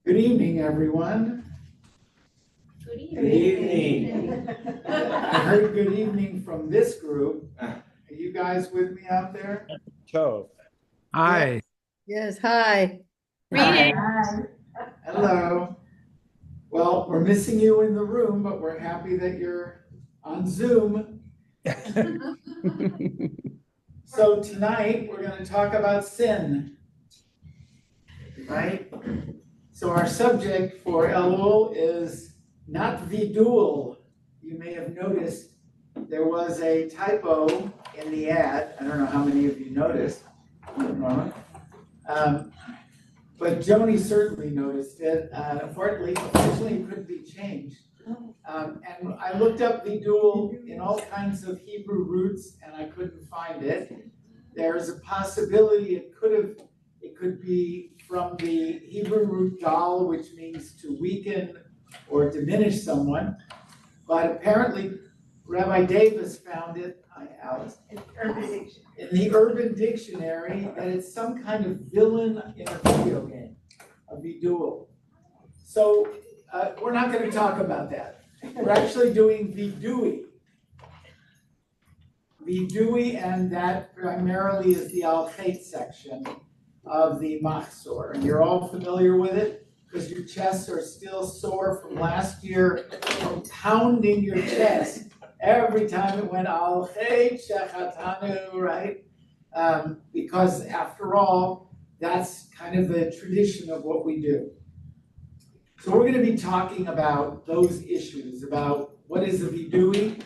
Good evening, everyone. Good Good evening. I heard good evening from this group. Are you guys with me out there? Tove. Hi. Yes, hi. Reading. Hello. Well, we're missing you in the room, but we're happy that you're on Zoom. So tonight, we're going to talk about sin, right? So our subject for Elul is not vidul. You may have noticed there was a typo in the ad. I don't know how many of you noticed. But Joni certainly noticed it. Unfortunately, it couldn't be changed. And I looked up vidul in all kinds of Hebrew roots, and I couldn't find it. There's a possibility it could be from the Hebrew root dal, which means to weaken or diminish someone. But apparently, Rabbi Davis found it, Alice, in the Urban Dictionary, that it's some kind of villain in a video game, a vidul. So we're not going to talk about that. We're actually doing vidui. Vidui, and that primarily is the al-chet section of the Machzor. And you're all familiar with it because your chests are still sore from last year from pounding your chest every time it went al-chet shechatanu, right? Because after all, that's kind of the tradition of what we do. So we're going to be talking about those issues, about what is a vidui,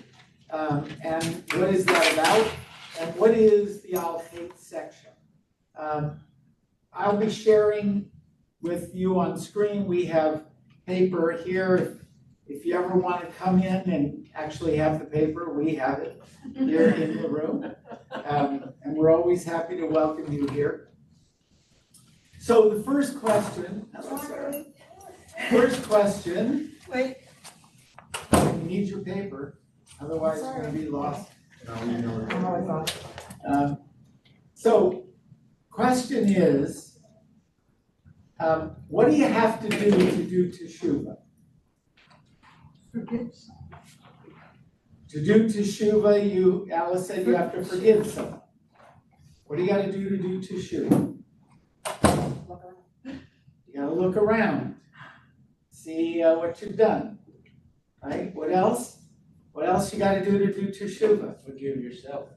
and what is that about, and what is the al-chet section. I'll be sharing with you on screen. We have paper here. If you ever want to come in and actually have the paper, we have it here in the room. And we're always happy to welcome you here. So the first question, Wait. you need your paper, otherwise it's going to be lost. So question is, what do you have to do teshuvah? To do teshuvah, Alice said you have to forgive someone. What do you got to do teshuvah? You got to look around, see what you've done, right? What else? What else you got to do teshuvah? Forgive yourself.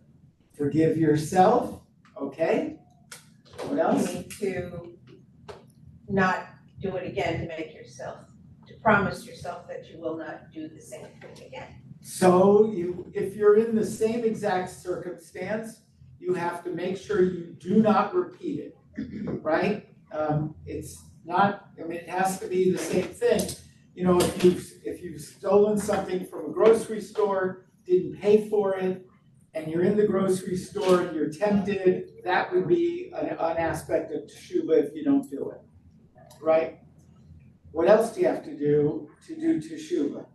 Forgive yourself, okay? What else? You need to not do it again to promise yourself that you will not do the same thing again. So if you're in the same exact circumstance, you have to make sure you do not repeat it, right? It's not, it has to be the same thing. You know, if you've stolen something from a grocery store, didn't pay for it, and you're in the grocery store and you're tempted, that would be an aspect of teshuvah if you don't do it, right? What else do you have to do teshuvah?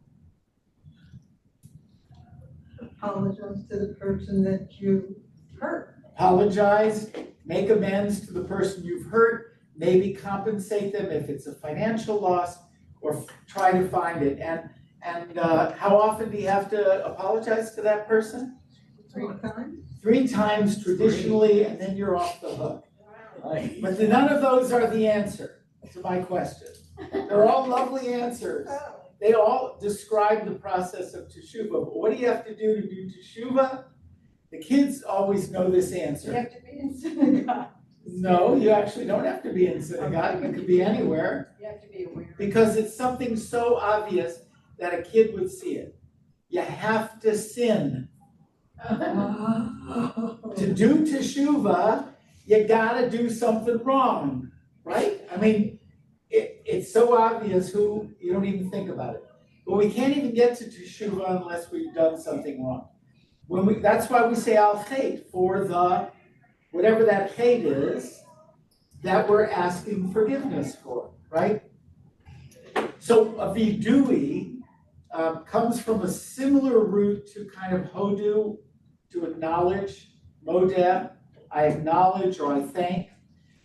Apologize to the person that you hurt. Apologize, make amends to the person you've hurt, maybe compensate them if it's a financial loss, or try to find it. And how often do you have to apologize to that person? 3 times. 3 times traditionally, and then you're off the hook. Right. But none of those are the answer to my question. They're all lovely answers. They all describe the process of teshuvah. But what do you have to do teshuvah? The kids always know this answer. You have to be in synagogue. No, you actually don't have to be in synagogue. You could be anywhere. You have to be aware. Because it's something so obvious that a kid would see it. You have to sin. To do teshuvah, you gotta do something wrong, right? I mean, it's so obvious you don't even think about it. But we can't even get to teshuvah unless we've done something wrong. That's why we say al-chet, for the, whatever that chet is, that we're asking forgiveness for, right? So a vidui comes from a similar root to kind of hodu, to acknowledge, modeh, I acknowledge or I thank.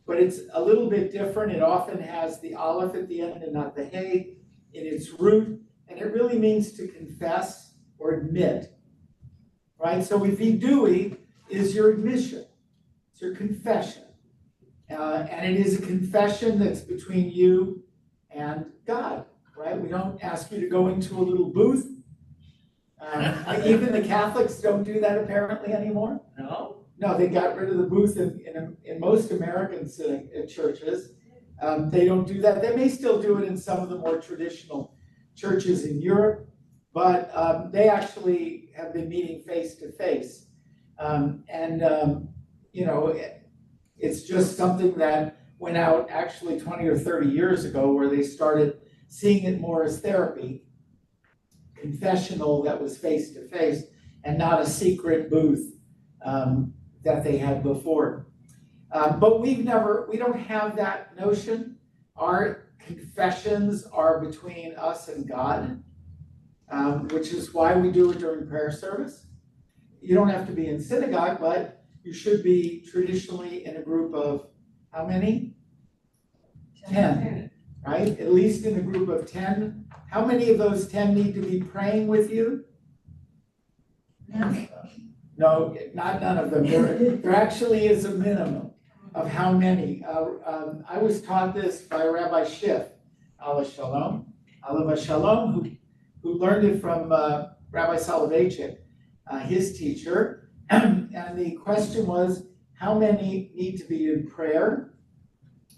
but it's a little bit different. It often has the aleph at the end and not the hey in its root, and it really means to confess or admit, right? So vidui is your admission, it's your confession. And it is a confession that's between you and God, right? We don't ask you to go into a little booth. Even the Catholics don't do that apparently anymore. No? No, they got rid of the booth in most American churches. They don't do that. They may still do it in some of the more traditional churches in Europe, but they actually have been meeting face to face. It's just something that went out actually 20 or 30 years ago, where they started seeing it more as therapy, confessional that was face to face, and not a secret booth that they had before. But we don't have that notion. Our confessions are between us and God, which is why we do it during prayer service. You don't have to be in synagogue, but you should be traditionally in a group of how many? 10, right? At least in a group of 10. How many of those 10 need to be praying with you? No, not none of them. There actually is a minimum of how many. I was taught this by Rabbi Schiff, Alav Shalom, who learned it from Rabbi Soloveitchik, his teacher. And the question was, how many need to be in prayer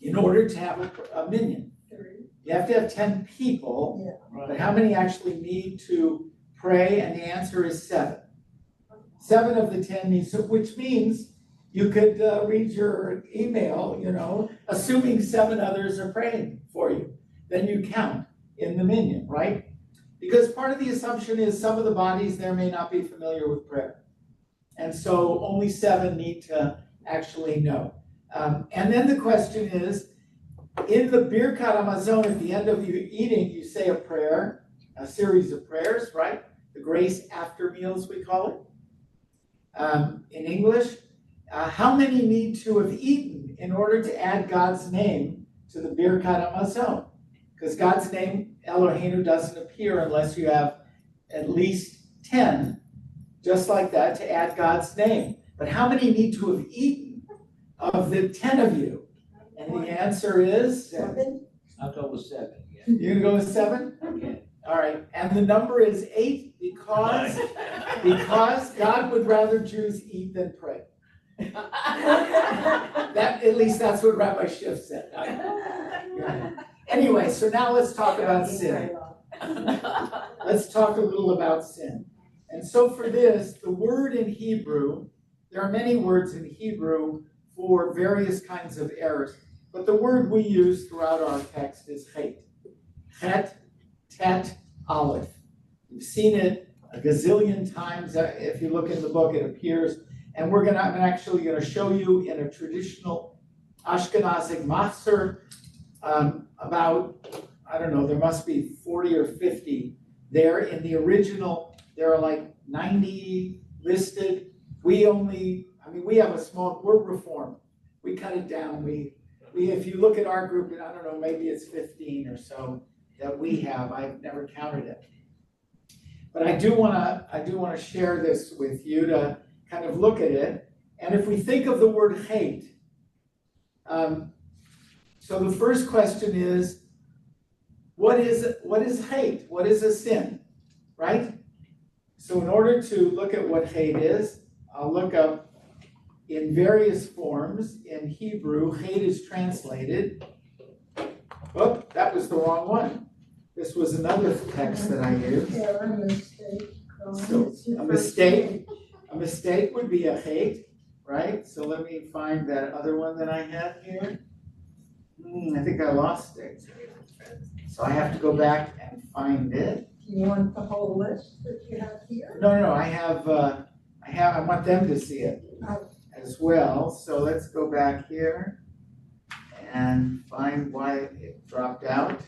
in order to have a minyan? You have to have 10 people, but how many actually need to pray? And the answer is 7. 7 of the 10 need, which means you could read your email, assuming 7 others are praying for you. Then you count in the minyan, right? Because part of the assumption is some of the bodies there may not be familiar with prayer. And so only 7 need to actually know. And then the question is, in the Birkat Hamazon, at the end of you eating, you say a prayer, a series of prayers, right? The grace after meals, we call it. In English, how many need to have eaten in order to add God's name to the Birkat Hamazon? Because God's name, Eloheinu, doesn't appear unless you have at least 10, just like that, to add God's name. But how many need to have eaten of the 10 of you? And the answer is 7. I'll go with 7. Yeah. You're gonna go with 7? Okay. All right. And the number is 8 because God would rather Jews eat than pray. That, at least that's what Rabbi Schiff said. Yeah. Anyway, so now let's talk about sin. Let's talk a little about sin. And so for this, the word in Hebrew, there are many words in Hebrew for various kinds of errors, but the word we use throughout our text is chet. Chet, tet, aleph. You've seen it a gazillion times. If you look in the book, it appears. And I'm actually going to show you in a traditional Ashkenazic machzer about, I don't know, there must be 40 or 50 there. In the original, there are like 90 listed. We have a small, we're Reformed. We cut it down. If you look at our group, and I don't know, maybe it's 15 or so that we have. I've never counted it. But I do want to share this with you to kind of look at it. And if we think of the word hate, so the first question is, what is hate? What is a sin, right? So in order to look at what hate is, I'll look up in various forms. In Hebrew, hate is translated. Oh, that was the wrong one. This was another text that I used. So a mistake would be a hate, right? So let me find that other one that I had here. I think I lost it. So I have to go back and find it. You want the whole list that you have here? No, I want them to see it as well. So let's go back here and find why it dropped out.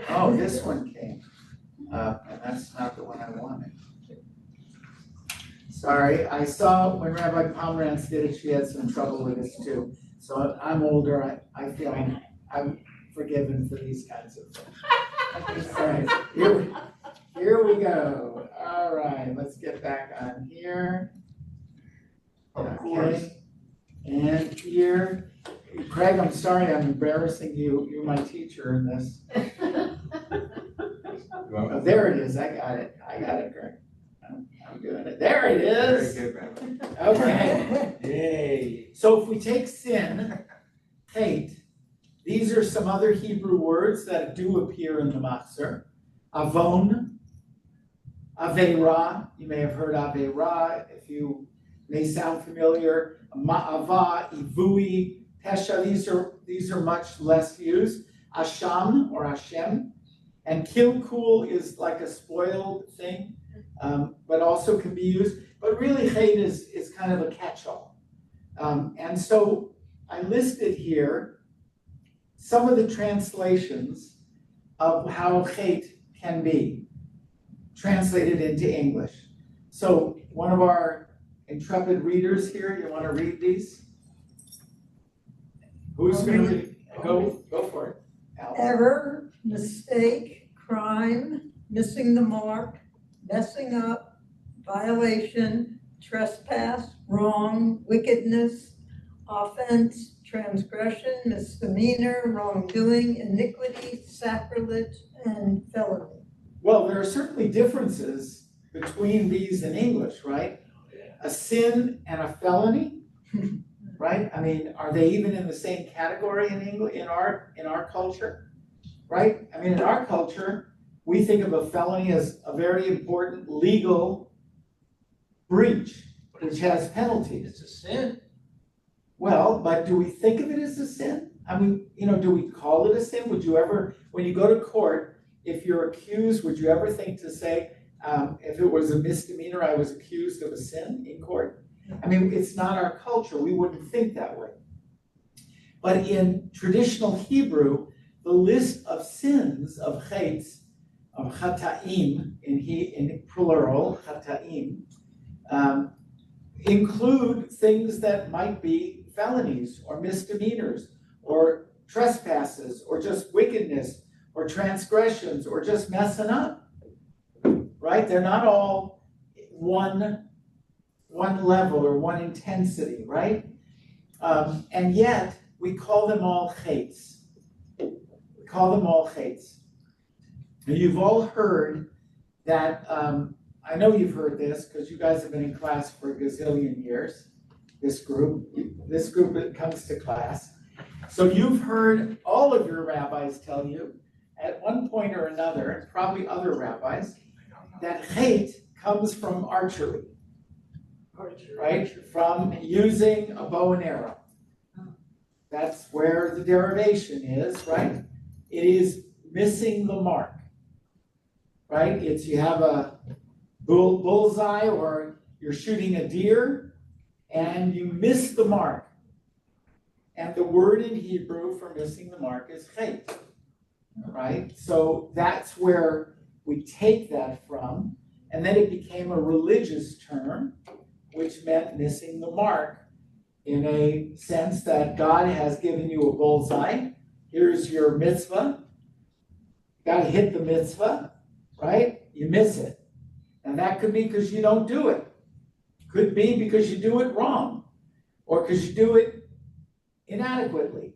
Oh, this one came up, and that's not the one I wanted. Sorry, I saw when Rabbi Pomerantz did it, she had some trouble with this too. So I'm older, I feel I'm forgiven for these kinds of things. All right, here we go. All right, let's get back on here. Okay, and here, Craig, I'm sorry I'm embarrassing you. You're my teacher in this. Oh, there it is. I got it, Craig. I'm doing it. There it is. Very good, Rabbi. Okay. Yay. So if we take sin, hate, these are some other Hebrew words that do appear in the Machzor. Avon, Aveira, you may have heard Aveira, if you may sound familiar. Ma'ava, Ivui, Pesha, these are much less used. Asham or Hashem. And kilkul is like a spoiled thing, but also can be used. But really, hate is kind of a catch-all. And so I listed here some of the translations of how hate can be translated into English. So one of our intrepid readers here, you want to read these? Who's going to read? Go for it, Al. Error, mistake, crime, missing the mark, messing up, violation, trespass, wrong, wickedness, offense, transgression, misdemeanor, wrongdoing, iniquity, sacrilege, and felony. Well, there are certainly differences between these in English, right? A sin and a felony, right? I mean, are they even in the same category in English, in our culture, right? I mean, in our culture, we think of a felony as a very important legal breach, which has penalties. It's a sin. Well, but do we think of it as a sin? I mean, do we call it a sin? Would you ever, when you go to court, if you're accused, would you ever think to say, if it was a misdemeanor, I was accused of a sin in court? I mean, it's not our culture. We wouldn't think that way. But in traditional Hebrew, the list of sins, of chates, of chata'im, in plural, chata'im, include things that might be felonies or misdemeanors or trespasses or just wickedness or transgressions or just messing up, right? They're not all one level or one intensity, right? And yet we call them all chates. We call them all chates. And you've all heard that, I know you've heard this because you guys have been in class for a gazillion years, this group that comes to class. So you've heard all of your rabbis tell you at one point or another, and probably other rabbis, that hate comes from archery, right? From using a bow and arrow. That's where the derivation is, right? It is missing the mark, right? It's you have a bullseye or you're shooting a deer and you miss the mark. And the word in Hebrew for missing the mark is hate, right? So that's where we take that from. And then it became a religious term, which meant missing the mark in a sense that God has given you a bullseye. Here's your mitzvah. Got to hit the mitzvah, right? You miss it. And that could be because you don't do it. Could be because you do it wrong, or because you do it inadequately,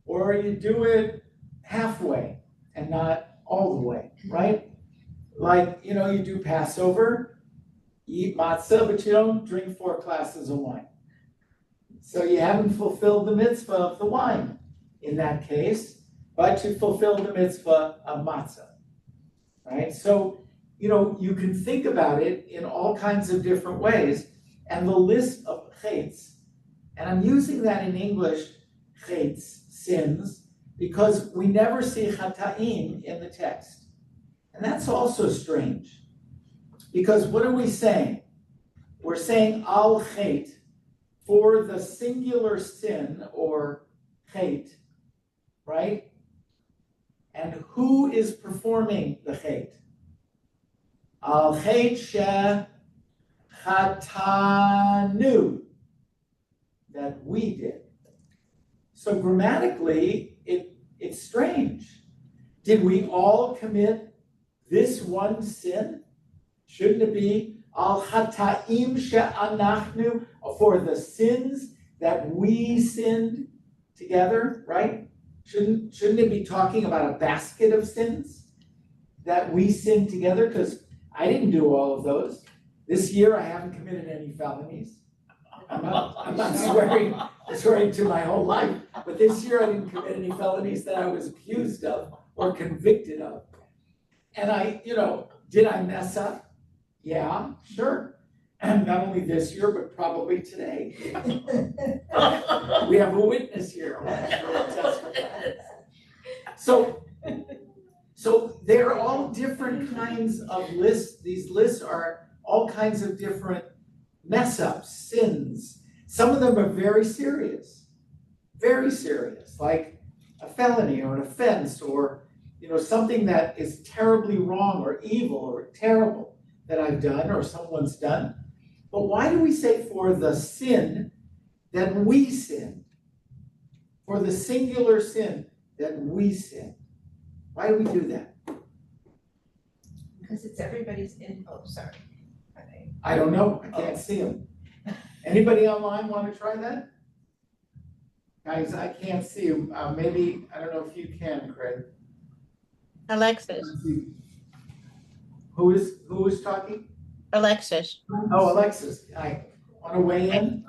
or you do it halfway and not all the way, right? Like, you do Passover, you eat matzah, but you don't drink 4 glasses of wine. So you haven't fulfilled the mitzvah of the wine in that case, but you fulfilled the mitzvah of matzah, right? So, you can think about it in all kinds of different ways, and the list of chates, and I'm using that in English, chates, sins, because we never see chata'im in the text. And that's also strange, because what are we saying? We're saying al chait for the singular sin or chait, right? And who is performing the chait? Al chait she chatanu, that we did. So grammatically, it's strange. Did we all commit this one sin? Shouldn't it be al hata'im she'anachnu, for the sins that we sinned together, right? Shouldn't it be talking about a basket of sins that we sinned together? Because I didn't do all of those. This year I haven't committed any felonies. I'm not swearing to my whole life, but this year I didn't commit any felonies that I was accused of or convicted of. And did I mess up? Yeah, sure. And not only this year, but probably today. We have a witness here. So they're all different kinds of lists. These lists are all kinds of different mess ups, sins. Some of them are very serious, like a felony or an offense or something that is terribly wrong or evil or terrible that I've done or someone's done. But why do we say for the sin that we sinned? For the singular sin that we sinned. Why do we do that? Because it's everybody's sorry. I don't know, I can't see them. Anybody online want to try that? Guys, I can't see them. Maybe, I don't know if you can, Craig. Alexis. Who is talking? Alexis. Oh, Alexis, I want to weigh in?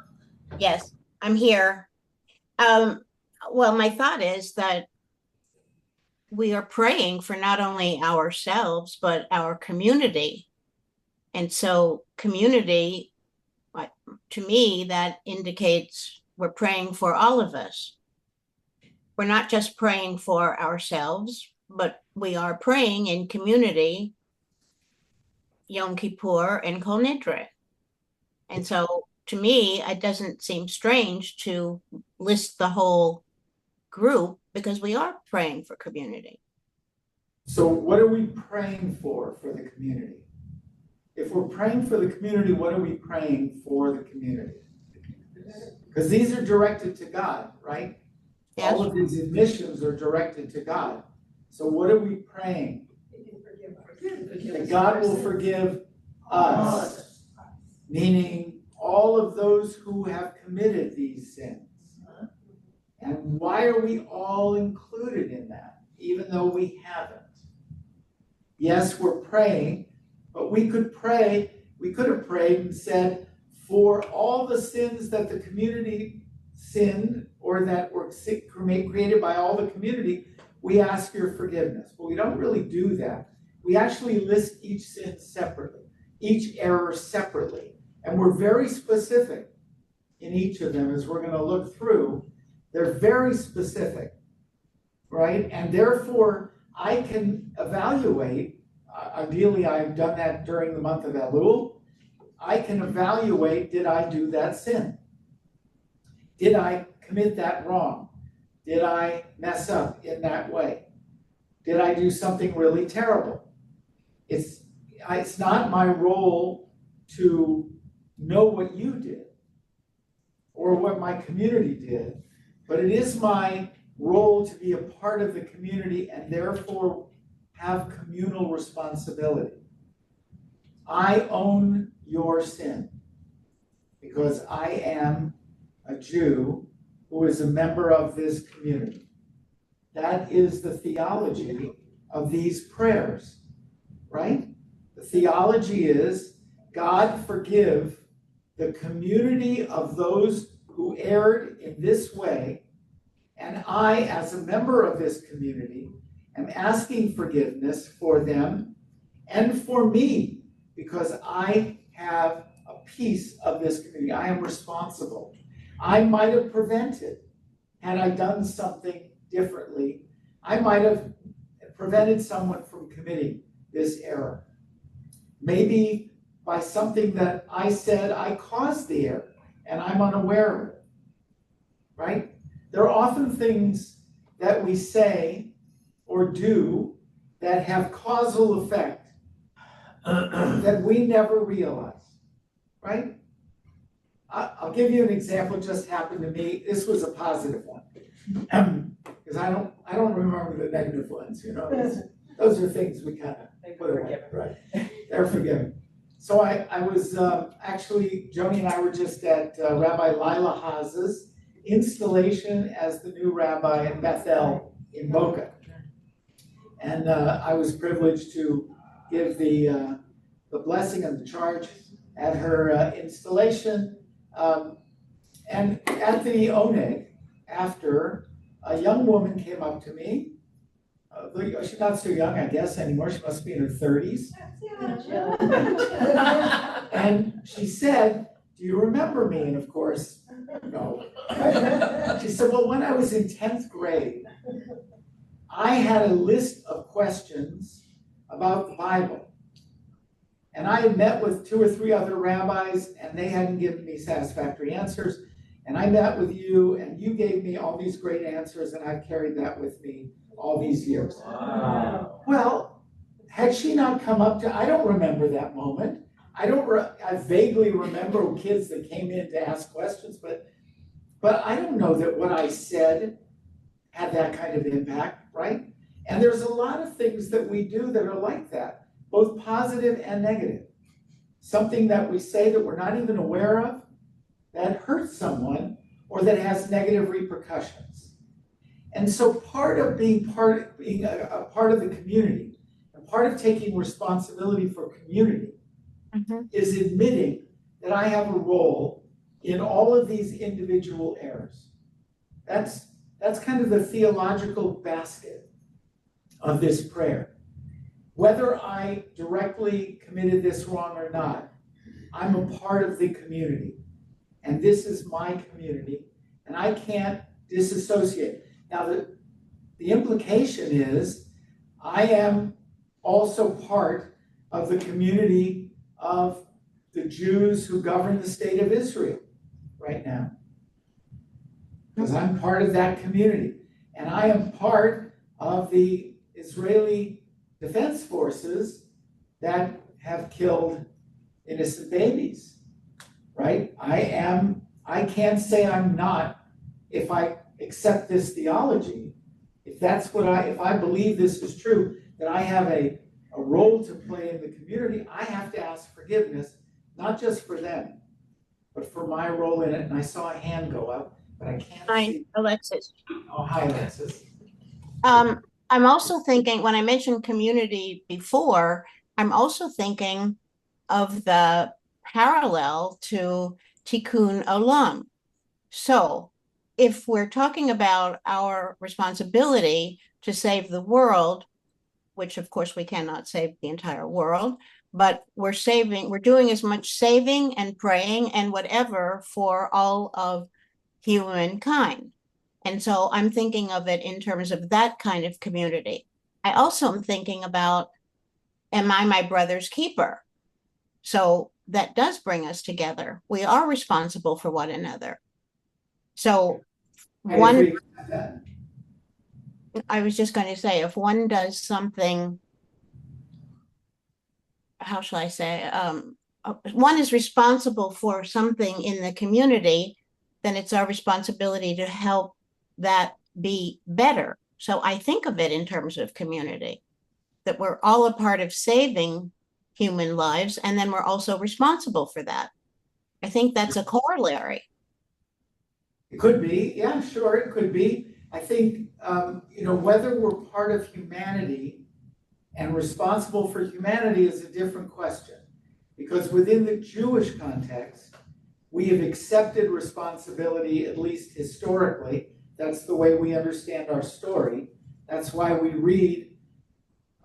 Yes, I'm here. Well, my thought is that we are praying for not only ourselves, but our community. And so community, to me, that indicates we're praying for all of us. We're not just praying for ourselves, but we are praying in community, Yom Kippur and Kol Nidre. And so to me, it doesn't seem strange to list the whole group because we are praying for community. So what are we praying for the community? If we're praying for the community, what are we praying for the community? Because these are directed to God, right? Yes. All of these admissions are directed to God. So what are we praying? That God will forgive us, meaning all of those who have committed these sins. And why are we all included in that, even though we haven't? Yes, we're praying, but we could have prayed and said, for all the sins that the community sinned or that were created by all the community, we ask your forgiveness. But we don't really do that. We actually list each sin separately, each error separately. And we're very specific in each of them as we're going to look through. They're very specific, right? And therefore, I can evaluate. Ideally, I've done that during the month of Elul. I can evaluate, did I do that sin? Did I commit that wrong? Did I mess up in that way? Did I do something really terrible? It's not my role to know what you did or what my community did, but it is my role to be a part of the community and therefore have communal responsibility. I own your sin because I am a Jew who is a member of this community. That is the theology of these prayers, right? The theology is God forgive the community of those who erred in this way, and I, as a member of this community, am asking forgiveness for them and for me, because I have a piece of this community. I am responsible. I might have prevented, had I done something differently, I might have prevented someone from committing this error. Maybe by something that I said, I caused the error, and I'm unaware of it, right? There are often things that we say or do that have causal effect that we never realize, right? I'll give you an example, just happened to me. This was a positive one. Because I don't remember the negative ones, you know, those are things we kind of put away, right? They're forgiven. So I was, actually, Joni and I were just at Rabbi Lila Haas's installation as the new rabbi in Bethel in Boca. And I was privileged to give the blessing and the charge at her installation. And at the Oneg, after, a young woman came up to me. She's not so young, I guess, anymore. She must be in her 30s. And she said, "Do you remember me?" And of course, no. She said, "Well, when I was in 10th grade, I had a list of questions about the Bible. And I had met with 2 or 3 other rabbis, and they hadn't given me satisfactory answers. And I met with you, and you gave me all these great answers, and I've carried that with me all these years." Wow. Well, had she not come up to, I don't remember that moment. I vaguely remember kids that came in to ask questions, but I don't know that what I said had that kind of impact, right? And there's a lot of things that we do that are like that, both positive and negative. Something that we say that we're not even aware of, that hurts someone, or that has negative repercussions. And so part of being a part of the community, and part of taking responsibility for community, is admitting that I have a role in all of these individual errors. That's kind of the theological basket of this prayer. Whether I directly committed this wrong or not, I'm a part of the community. And this is my community, and I can't disassociate. Now, the implication is I am also part of the community of the Jews who govern the state of Israel right now. Because I'm part of that community. And I am part of the Israeli Defense Forces that have killed innocent babies, right? I can't say I'm not if I accept this theology. If I believe this is true, that I have a role to play in the community, I have to ask forgiveness, not just for them, but for my role in it. And I saw a hand go up, but I can't Hi, see. Alexis. Oh, hi, Alexis. I'm also thinking, when I mentioned community before, I'm also thinking of the parallel to Tikkun Olam. So if we're talking about our responsibility to save the world, which of course we cannot save the entire world, but we're doing as much saving and praying and whatever for all of humankind. And so I'm thinking of it in terms of that kind of community. I also am thinking about, am I my brother's keeper? So that does bring us together. We are responsible for one another. So I agree with that. I was just going to say, if one does something, how shall I say, one is responsible for something in the community, then it's our responsibility to help that be better. So I think of it in terms of community, that we're all a part of saving human lives, and then we're also responsible for that. I think that's a corollary. It could be, yeah, sure, it could be. I think, whether we're part of humanity and responsible for humanity is a different question. Because within the Jewish context, we have accepted responsibility, at least historically. That's the way we understand our story. That's why we read,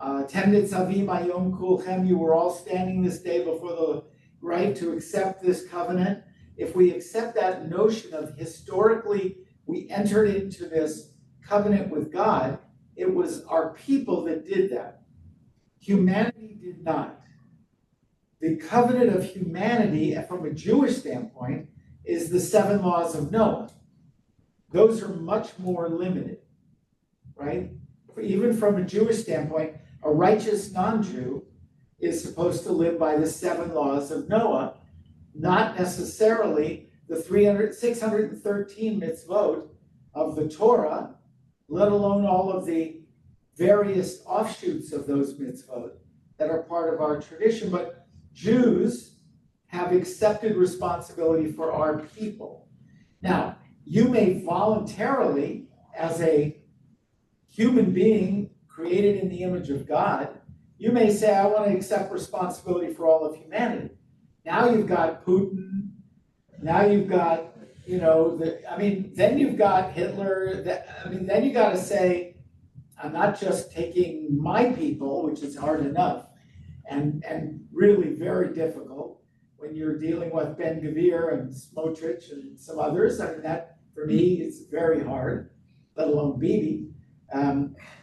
Temnitz Avim Ayom Kulchem, you were all standing this day before the right to accept this covenant. If we accept that notion of historically we entered into this covenant with God, it was our people that did that. Humanity did not. The covenant of humanity, from a Jewish standpoint, is the 7 laws of Noah. Those are much more limited, right? Even from a Jewish standpoint, a righteous non-Jew is supposed to live by the 7 laws of Noah, not necessarily the 613 mitzvot of the Torah, let alone all of the various offshoots of those mitzvot that are part of our tradition. But Jews have accepted responsibility for our people. Now, you may voluntarily, as a human being created in the image of God, you may say, I want to accept responsibility for all of humanity. Now you've got Putin, now you've got, then you've got Hitler, then you got to say, I'm not just taking my people, which is hard enough, and really very difficult when you're dealing with Ben Gvir and Smotrich and some others. I mean, that for me is very hard, let alone Bibi,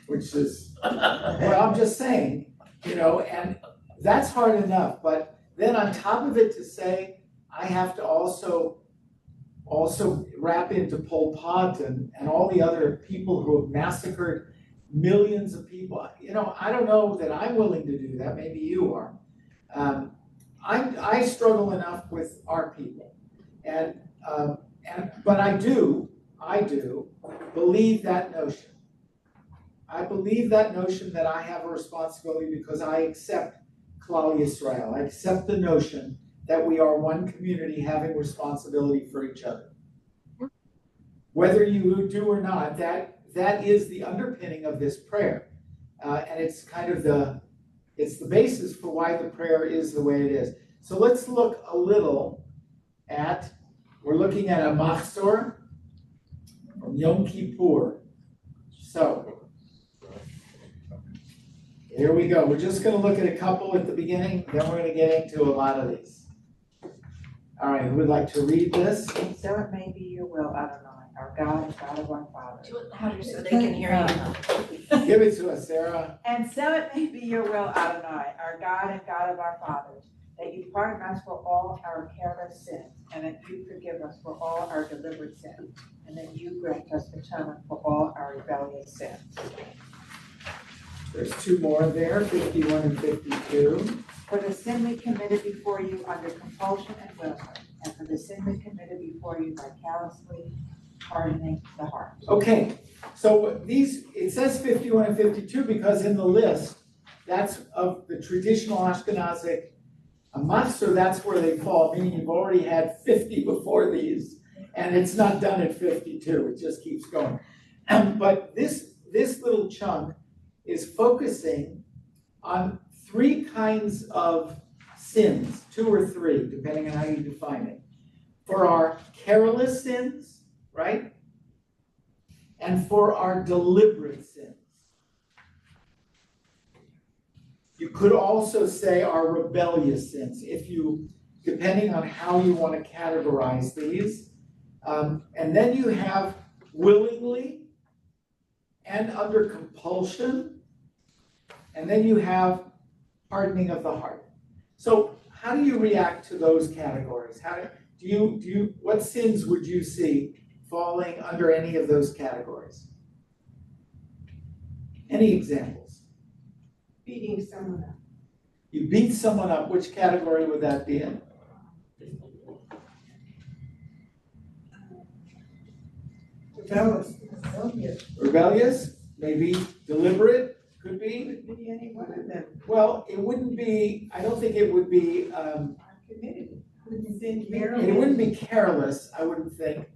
which is, well, I'm just saying, and that's hard enough. But then on top of it to say, I have to also wrap into Pol Pot and all the other people who have massacred millions of people. I don't know that I'm willing to do that. Maybe you are. I struggle enough with our people, but I do believe that notion. I believe that notion that I have a responsibility because I accept Klal Yisrael. I accept the notion that we are one community having responsibility for each other. Whether you do or not, that is the underpinning of this prayer. And it's kind of it's the basis for why the prayer is the way it is. So let's look a little we're looking at a machzor from Yom Kippur. So, here we go. We're just going to look at a couple at the beginning, then we're going to get into a lot of these. All right, who would like to read this? And so it may be your will, Adonai, our God and God of our fathers. Do it louder so they can hear you. Give it to us, Sarah. And so it may be your will, Adonai, our God and God of our fathers, that you pardon us for all our careless sins, and that you forgive us for all our deliberate sins, and that you grant us atonement for all our rebellious sins. There's two more there, 51 and 52. For the sin we committed before you under compulsion and willingly, and for the sin we committed before you by callously hardening the heart. Okay, so it says 51 and 52 because in the list, that's of the traditional Ashkenazic machzor, that's where they fall, meaning you've already had 50 before these, and it's not done at 52, it just keeps going. But this little chunk is focusing on three kinds of sins, two or three, depending on how you define it. For our careless sins, right? And for our deliberate sins. You could also say our rebellious sins, depending on how you want to categorize these. And then you have willingly and under compulsion. And then you have hardening of the heart. So how do you react to those categories? What sins would you see falling under any of those categories? Any examples? Beating someone up. You beat someone up, which category would that be in? Rebellious, maybe deliberate, could be. Could be any one of them. Well, it wouldn't be, I don't think it would be, Committed. it wouldn't be careless, I wouldn't think.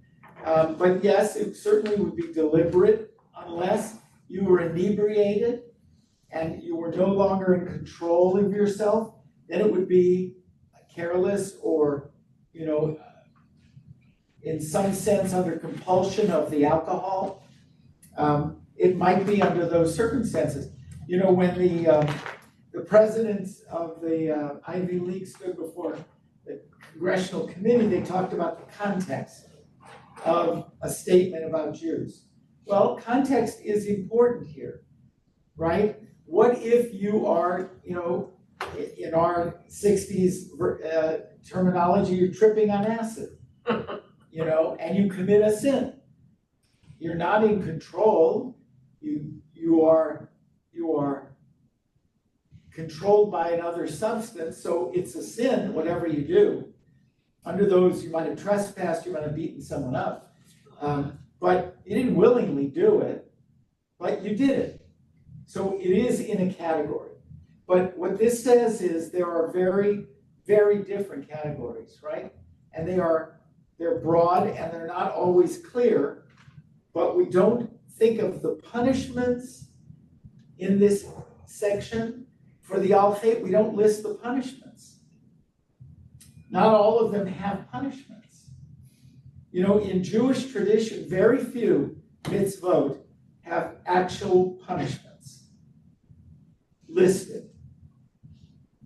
But yes, it certainly would be deliberate unless you were inebriated and you were no longer in control of yourself. Then it would be careless or, in some sense under compulsion of the alcohol. It might be under those circumstances. When the presidents of the Ivy League stood before the congressional committee, they talked about the context of a statement about Jews. Well, context is important here, right? What if you are, in our 60s terminology, you're tripping on acid, and you commit a sin. You're not in control. You are controlled by another substance, so it's a sin, whatever you do. Under those, you might have trespassed, you might have beaten someone up. but you didn't willingly do it, but you did it. So it is in a category. But what this says is there are very, very different categories, right? And they're broad and they're not always clear, but we don't think of the punishments in this section. For the Al-Khair, we don't list the punishments. Not all of them have punishments. You know, in Jewish tradition, very few mitzvot have actual punishments listed.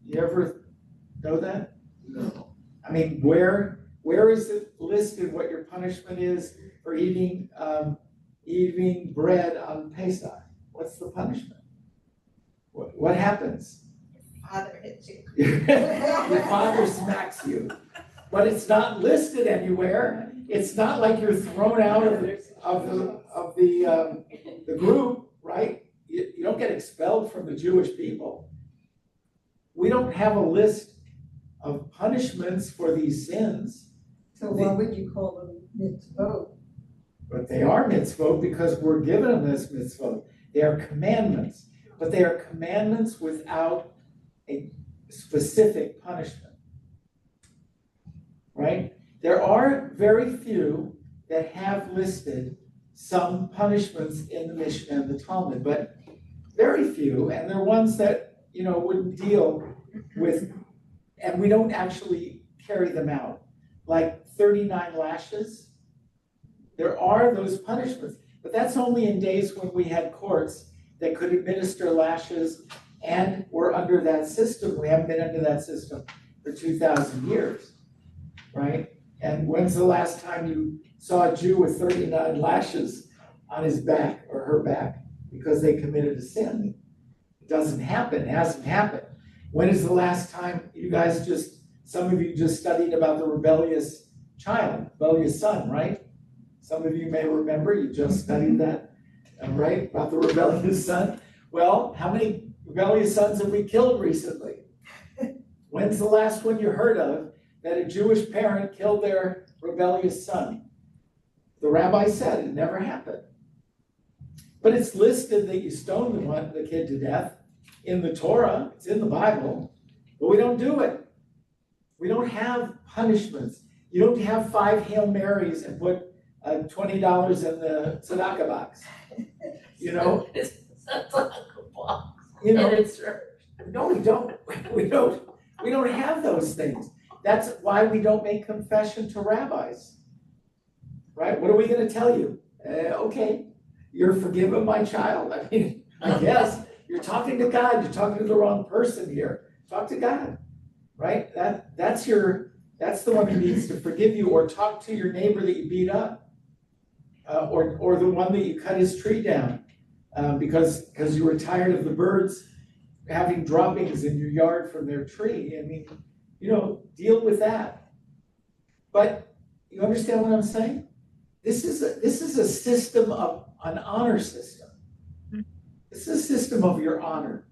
You ever know that? No. I mean, where is it listed what your punishment is for eating bread on Pesach? What's the punishment? What happens? Father hits you. Your father smacks you, but it's not listed anywhere. It's not like you're thrown out of the group, right? You don't get expelled from the Jewish people. We don't have a list of punishments for these sins. So why would you call them mitzvot? But they are mitzvot because we're given them as mitzvot. They are commandments, but they are commandments without a specific punishment, right? There are very few that have listed some punishments in the Mishnah and the Talmud, but very few, and they're ones that, you know, wouldn't deal with, and we don't actually carry them out. Like 39 lashes, there are those punishments, but that's only in days when we had courts that could administer lashes and we're under that system. We haven't been under that system for 2,000 years, right? And when's the last time you saw a Jew with 39 lashes on his back or her back because they committed a sin? It doesn't happen, it hasn't happened. When is the last time you guys some of you just studied about the rebellious son, right? Some of you may remember, you just studied that, right? About the rebellious son. Well, how many rebellious sons have we killed recently? When's the last one you heard of that a Jewish parent killed their rebellious son? The rabbi said it never happened. But it's listed that you stone the kid to death in the Torah, it's in the Bible, but we don't do it. We don't have punishments. You don't have 5 Hail Marys and put $20 in the tzedakah box. You know? It's a tzedakah box. You know, And it's no, we don't. We don't have those things. That's why we don't make confession to rabbis. Right? What are we going to tell you? Okay, you're forgiven, my child. I mean, I guess you're talking to God. You're talking to the wrong person here. Talk to God. Right? That's the one who needs to forgive you, or talk to your neighbor that you beat up, or the one that you cut his tree down because you were tired of the birds having droppings in your yard from their tree. I mean, you know, deal with that. But you understand what I'm saying? This is a system of an honor system. This is a system of your honor.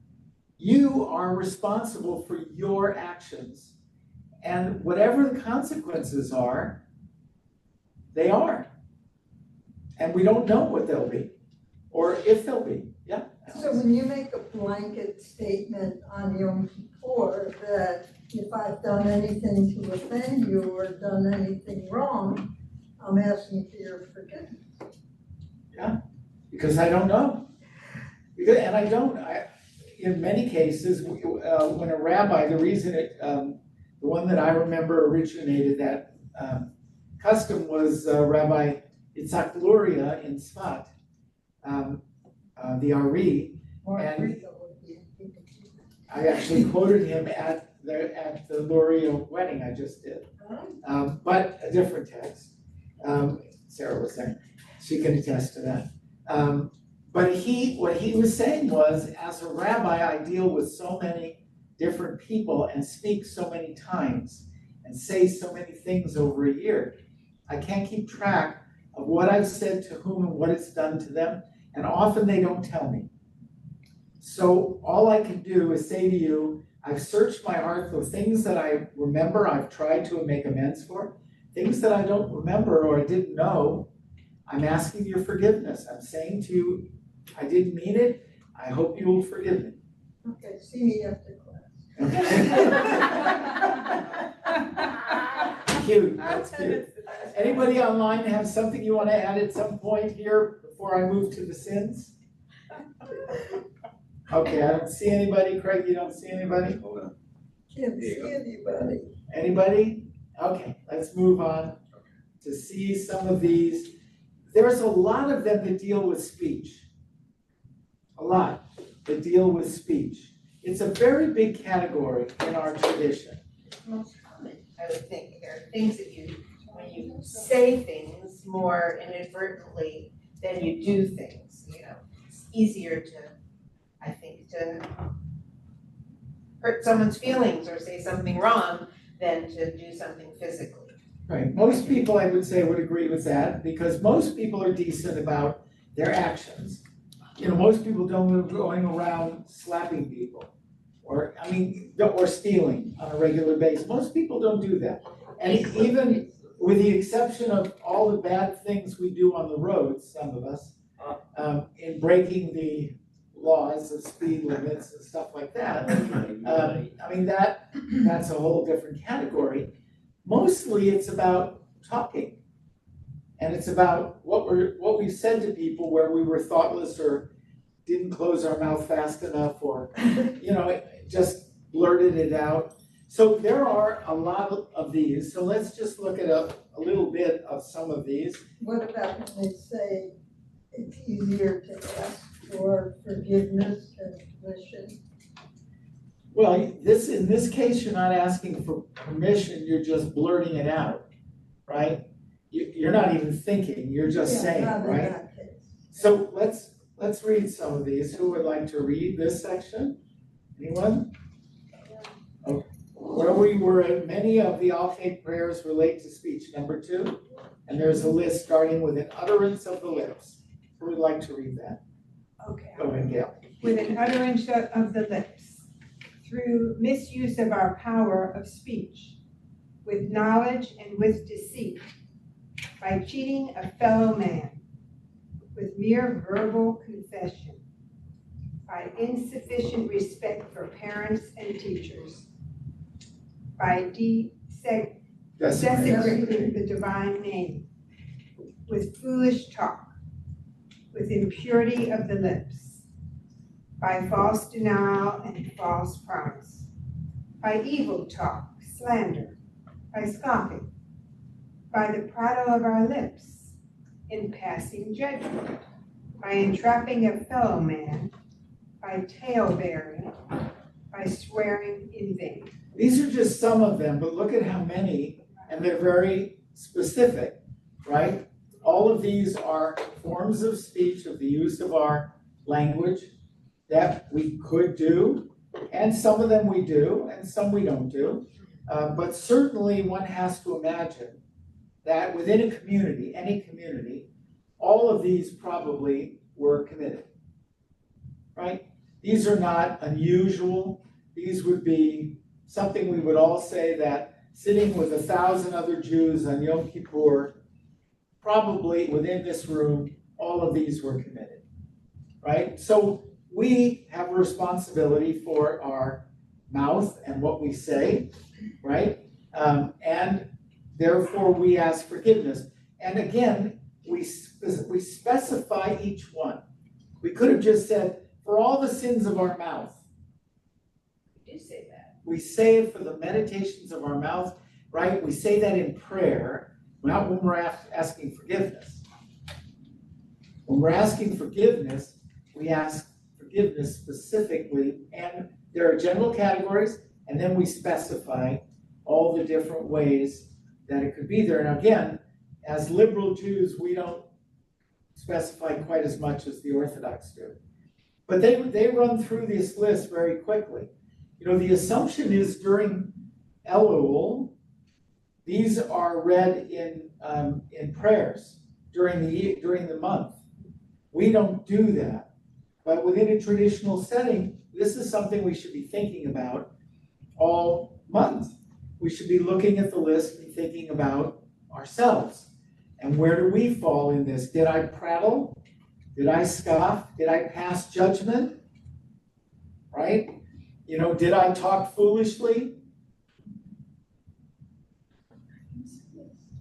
You are responsible for your actions, and whatever the consequences are, they are. And we don't know what they'll be, or if they'll be. Yeah. So when you make a blanket statement on Yom Kippur that if I've done anything to offend you or done anything wrong, I'm asking for your forgiveness. Yeah, because I don't know. And I don't. In many cases, when a rabbi, the reason the one that I remember originated that custom was Rabbi Yitzhak Luria in Tzfat, the Ari, and I actually quoted him at the Luria wedding I just did, but a different text. Sarah was there; she can attest to that. But what he was saying was, as a rabbi, I deal with so many different people and speak so many times and say so many things over a year. I can't keep track of what I've said to whom and what it's done to them, and often they don't tell me. So all I can do is say to you, I've searched my heart for things that I remember, I've tried to make amends for. Things that I don't remember or I didn't know, I'm asking your forgiveness. I'm saying to you, I didn't mean it. I hope you will forgive me. Okay, see me after class. Cute, that's cute. Anybody online have something you want to add at some point here before I move to the sins? Okay, I don't see anybody. Craig, you don't see anybody? Can't see anybody. Anybody? Okay, let's move on to see some of these. There's a lot of them that deal with speech. A lot that deal with speech. It's a very big category in our tradition. It's most common, I would think. There are things that when you say things more inadvertently than you do things, it's easier to hurt someone's feelings or say something wrong than to do something physically. Right, most people, I would say, would agree with that, because most people are decent about their actions. Most people don't move going around slapping people, or stealing on a regular basis. Most people don't do that. And even with the exception of all the bad things we do on the roads, some of us, in breaking the laws of speed limits and stuff like that, that's a whole different category. Mostly it's about talking. And it's about what we said to people where we were thoughtless or didn't close our mouth fast enough, or just blurted it out. So there are a lot of these. So let's just look at a little bit of some of these. What about when they say it's easier to ask for forgiveness than permission? Well, in this case, you're not asking for permission, you're just blurting it out, right? You're not even thinking, you're just saying, not in right? that case. So let's read some of these. Who would like to read this section? Anyone? Okay. Where we were at, many of the all-faith prayers relate to speech, number 2. And there's a list starting with an utterance of the lips. Who would like to read that? Okay. Go ahead, Gail. With an utterance of the lips, through misuse of our power of speech, with knowledge and with deceit, by cheating a fellow man, with mere verbal confession, by insufficient respect for parents and teachers, by desecrating the divine name, with foolish talk, with impurity of the lips, by false denial and false promise, by evil talk, slander, by scoffing, by the prattle of our lips, in passing judgment, by entrapping a fellow man, by tale-bearing, by swearing in vain. These are just some of them, but look at how many, and they're very specific, right? All of these are forms of speech, of the use of our language that we could do, and some of them we do, and some we don't do. But certainly one has to imagine that within a community, any community, all of these probably were committed, right? These are not unusual. These would be something we would all say that sitting with 1,000 other Jews on Yom Kippur, probably within this room, all of these were committed, right? So we have a responsibility for our mouth and what we say, right? And therefore we ask forgiveness. And again, we specify each one. We could have just said, for all the sins of our mouth. You do say that. We say it for the meditations of our mouth, right? We say that in prayer, not when we're asking forgiveness. When we're asking forgiveness, we ask forgiveness specifically, and there are general categories, and then we specify all the different ways that it could be there. And again, as liberal Jews, we don't specify quite as much as the Orthodox do. But they run through this list very quickly. The assumption is during Elul, these are read in prayers during the month. We don't do that. But within a traditional setting, this is something we should be thinking about all month. We should be looking at the list and thinking about ourselves. And where do we fall in this? Did I prattle? Did I scoff? Did I pass judgment? Right? You know, did I talk foolishly?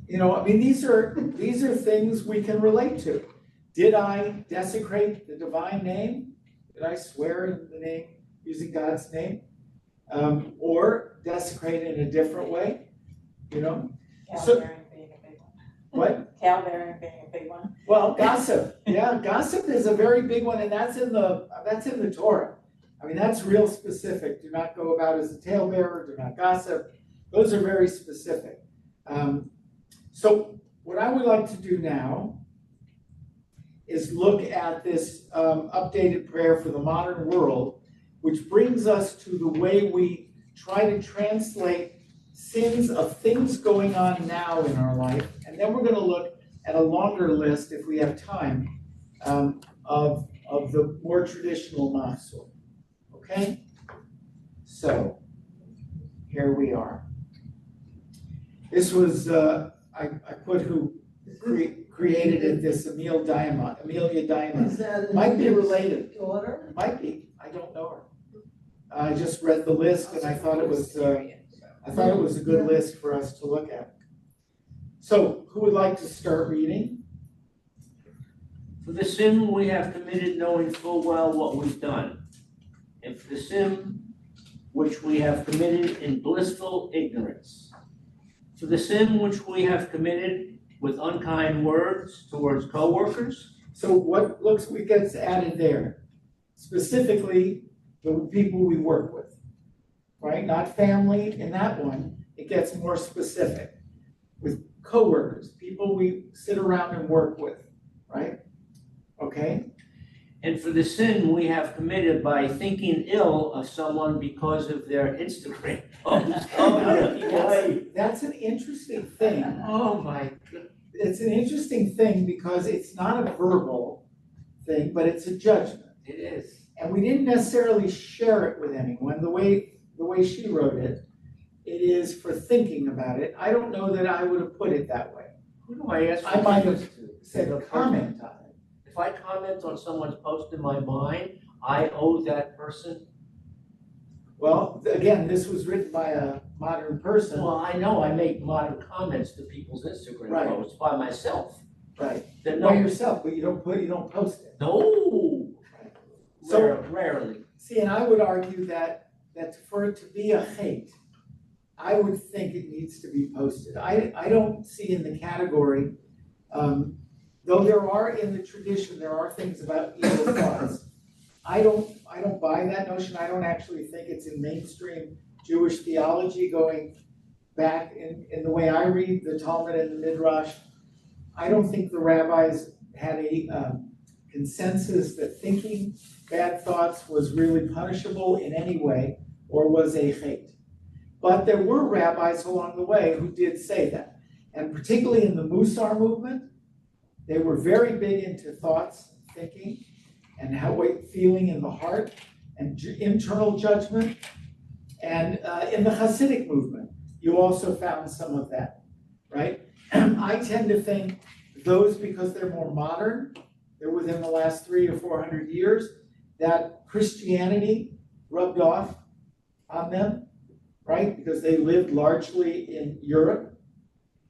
You know, I mean, these are things we can relate to. Did I desecrate the divine name? Did I swear in the name, using God's name? Or desecrate it in a different way? You know? Cowbearing being a big one. What? Cowbearing being a big one. Well, gossip. Yeah, gossip is a very big one, and that's in the Torah. I mean, that's real specific. Do not go about as a talebearer. Do not gossip. Those are very specific. So what I would like to do now is look at this updated prayer for the modern world, which brings us to the way we try to translate sins of things going on now in our life. And then we're going to look at a longer list, if we have time, of the more traditional mafsur. Okay? So, here we are. This was, I put who created it, this Amelia Diamond. Is that Might be related. daughter? Might be. I don't know her. I just read the list and I thought it was a good list for us to look at. So, who would like to start reading? For the sin we have committed, knowing full well what we've done, and for the sin which we have committed in blissful ignorance, for the sin which we have committed with unkind words towards co-workers. So what gets added there? Specifically, the people we work with, right? Not family in that one. It gets more specific. With coworkers, people we sit around and work with, right? Okay? And for the sin we have committed by thinking ill of someone because of their Instagram post. That's an interesting thing. Oh my God. It's an interesting thing because it's not a verbal thing, but it's a judgment. It is. And we didn't necessarily share it with anyone. The way she wrote it, it is for thinking about it. I don't know that I would have put it that way. Who do I ask? I might have said a comment on it. If I comment on someone's post in my mind, I owe that person. Well, again, this was written by a modern person. Well, I know I make modern comments to people's Instagram Right. posts by myself. Right. That By no, yourself, but you don't post it. no, So, rarely. see, and I would argue that for it to be a hate, I would think it needs to be posted. I don't see in the category, though there are in the tradition, there are things about evil thoughts. I don't buy that notion. I don't actually think it's in mainstream Jewish theology going back in the way I read the Talmud and the Midrash. I don't think the rabbis had a consensus that thinking bad thoughts was really punishable in any way or was a hate. But there were rabbis along the way who did say that. And particularly in the Musar movement, they were very big into thoughts, thinking, and feeling in the heart, and internal judgment. And in the Hasidic movement, you also found some of that, right? I tend to think those, because they're more modern, they're within the last 300 or 400 years, that Christianity rubbed off on them, right? Because they lived largely in Europe,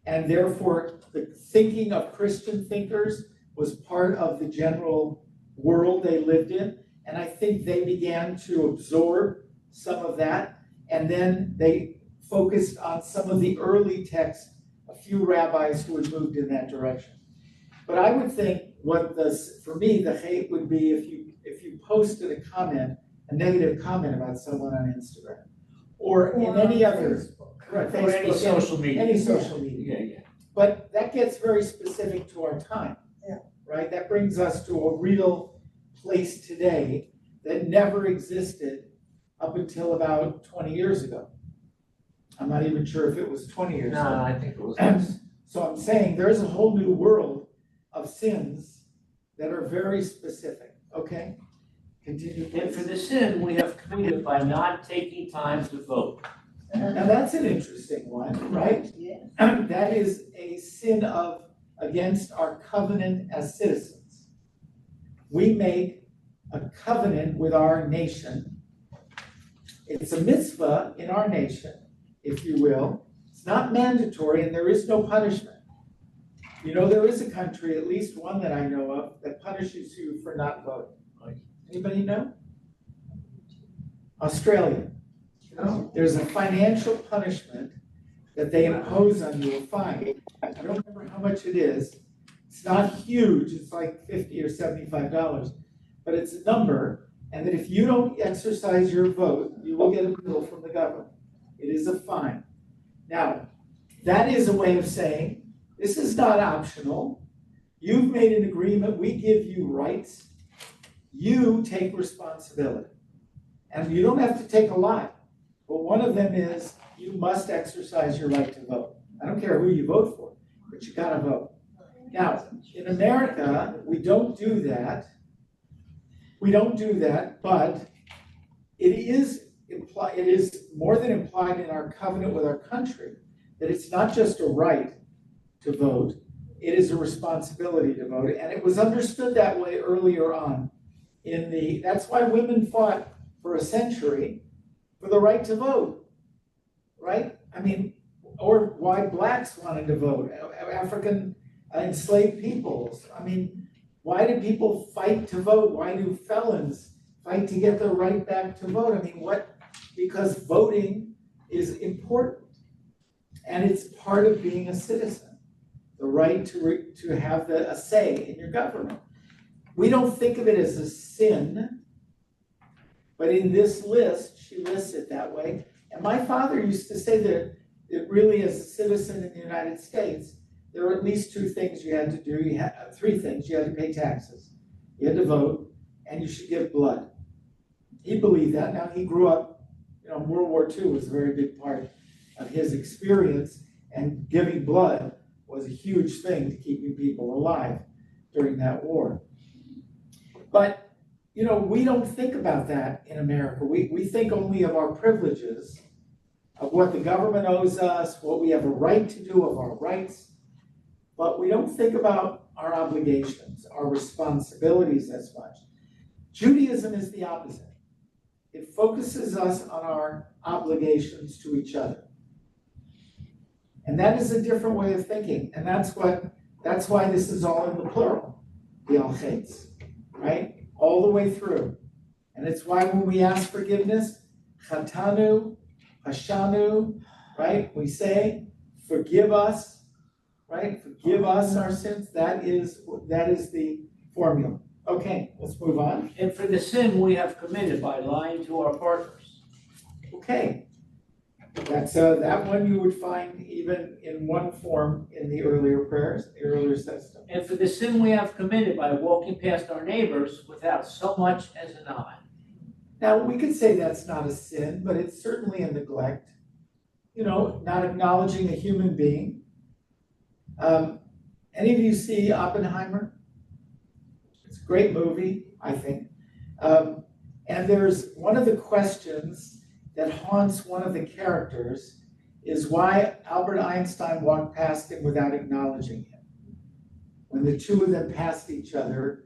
and therefore the thinking of Christian thinkers was part of the general world they lived in. And I think they began to absorb some of that, and then they focused on some of the early texts, a few rabbis who had moved in that direction. But I would think for me, the hate would be if you posted a comment, a negative comment about someone on Instagram, or in any other, right, Or any social media. Any social media. Yeah. But that gets very specific to our time. Yeah. Right? That brings us to a real place today that never existed up until about 20 years ago. I'm not even sure if it was 20 years ago. No, I think it was less. So I'm saying there's a whole new world of sins that are very specific. Okay? Continue, And for please. the sin we have committed by not taking time to vote. Now that's an interesting one, right? Yeah. That is a sin of against our covenant as citizens. We make a covenant with our nation. It's a mitzvah in our nation, if you will. It's not mandatory and there is no punishment. You know, there is a country, at least one that I know of, that punishes you for not voting. Anybody know? Australia. There's a financial punishment that they impose on you, a fine. I don't remember how much it is. It's not huge, it's like $50 or $75, but it's a number, and that if you don't exercise your vote, you will get a bill from the government. It is a fine. Now, that is a way of saying, this is not optional. You've made an agreement, we give you rights, you take responsibility. And you don't have to take a lot, but one of them is you must exercise your right to vote. I don't care who you vote for, but you gotta vote. Now, in America, we don't do that. We don't do that, but it is more than implied in our covenant with our country that it's not just a right to vote, it is a responsibility to vote. And it was understood that way earlier on that's why women fought for a century for the right to vote, right? I mean, or why blacks wanted to vote, African enslaved peoples. I mean, why do people fight to vote? Why do felons fight to get their right back to vote? I mean, because voting is important and it's part of being a citizen, the right to have a say in your government. We don't think of it as a sin, but in this list, she lists it that way. And my father used to say that it really, as a citizen in the United States, there were at least two things you had to do. You had three things. You had to pay taxes, you had to vote, and you should give blood. He believed that. Now, he grew up, World War II was a very big part of his experience, and giving blood was a huge thing to keeping people alive during that war. But, we don't think about that in America. We think only of our privileges, of what the government owes us, what we have a right to do, of our rights. But we don't think about our obligations, our responsibilities as much. Judaism is the opposite. It focuses us on our obligations to each other. And that is a different way of thinking. And that's why this is all in the plural, the al-chetz, right? All the way through. And it's why when we ask forgiveness, chatanu, hashanu, right? We say, forgive us, right? Forgive us our sins. That is the formula. Okay, let's move on. And for the sin we have committed by lying to our partners. Okay. That's that one you would find even in one form in the earlier prayers, the earlier system. And for the sin we have committed by walking past our neighbors without so much as an eye. Now, we could say that's not a sin, but it's certainly a neglect. Not acknowledging a human being. Any of you see Oppenheimer? It's a great movie, I think. And there's one of the questions that haunts one of the characters is why Albert Einstein walked past him without acknowledging him. When the two of them passed each other,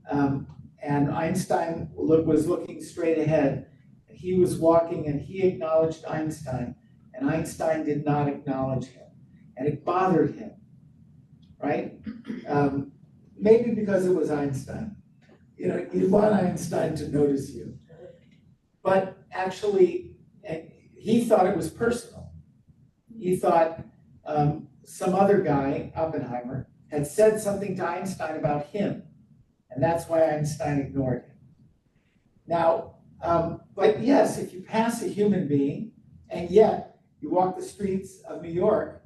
and Einstein was looking straight ahead, he was walking and he acknowledged Einstein, and Einstein did not acknowledge him. And it bothered him, right? Maybe because it was Einstein. You want Einstein to notice you. But actually, he thought it was personal. He thought some other guy, Oppenheimer, had said something to Einstein about him, and that's why Einstein ignored him. Now, but yes, if you pass a human being, and yet you walk the streets of New York,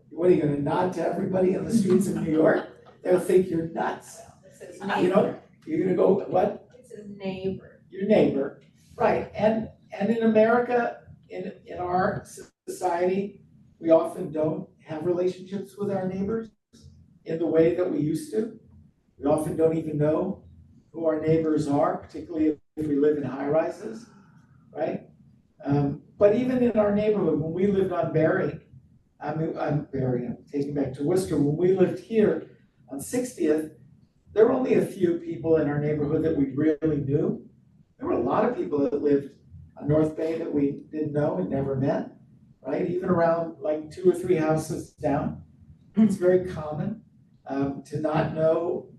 what are you going to nod to everybody on the streets of New York? They'll think you're nuts. It says neighbor. You're going to go, what? It says neighbor. Your neighbor, right? And in America, in our society, we often don't have relationships with our neighbors in the way that we used to. We often don't even know who our neighbors are, particularly if we live in high rises, right? But even in our neighborhood, when we lived on Berry, I'm taking back to Worcester, when we lived here on 60th, there were only a few people in our neighborhood that we really knew. There were a lot of people that lived on North Bay that we didn't know and never met, right? Even around like 2 or 3 houses down. It's very common to not know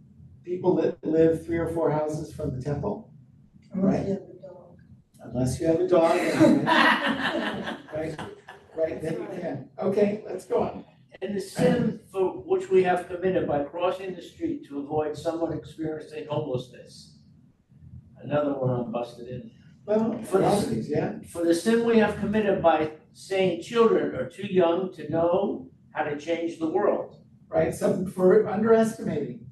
people that live 3 or 4 houses from the temple, Unless you have a dog. unless you have a dog. Right, then you can. Okay, let's go on. And the sin for which we have committed by crossing the street to avoid someone experiencing homelessness. Another one I'm busted in. Well, for others, yeah. For the sin we have committed by saying children are too young to know how to change the world. Right, for underestimating,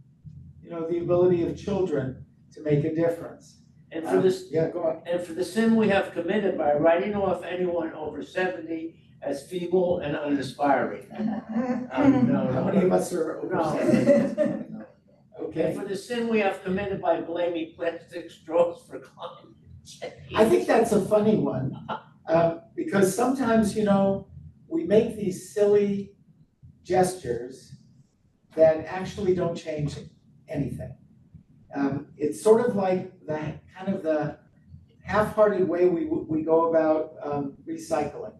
the ability of children to make a difference. And for this, Yeah, go on. and for the sin we have committed by writing off anyone over 70 as feeble and unaspiring. No. How many of us are over No. 70? And Okay, for the sin we have committed by blaming plastic straws for climate change. I think that's a funny one, because sometimes, we make these silly gestures that actually don't change anything. It's sort of like the half-hearted way we go about recycling.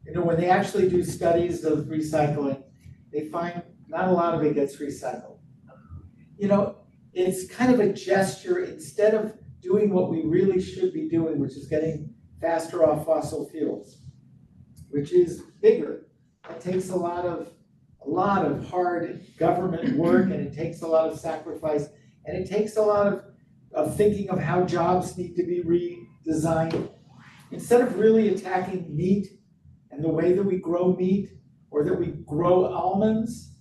When they actually do studies of recycling, they find not a lot of it gets recycled. It's kind of a gesture instead of doing what we really should be doing, which is getting faster off fossil fuels, which is bigger. It takes a lot of hard government work, and it takes a lot of sacrifice, and it takes a lot of thinking of how jobs need to be redesigned. Instead of really attacking meat and the way that we grow meat, or that we grow almonds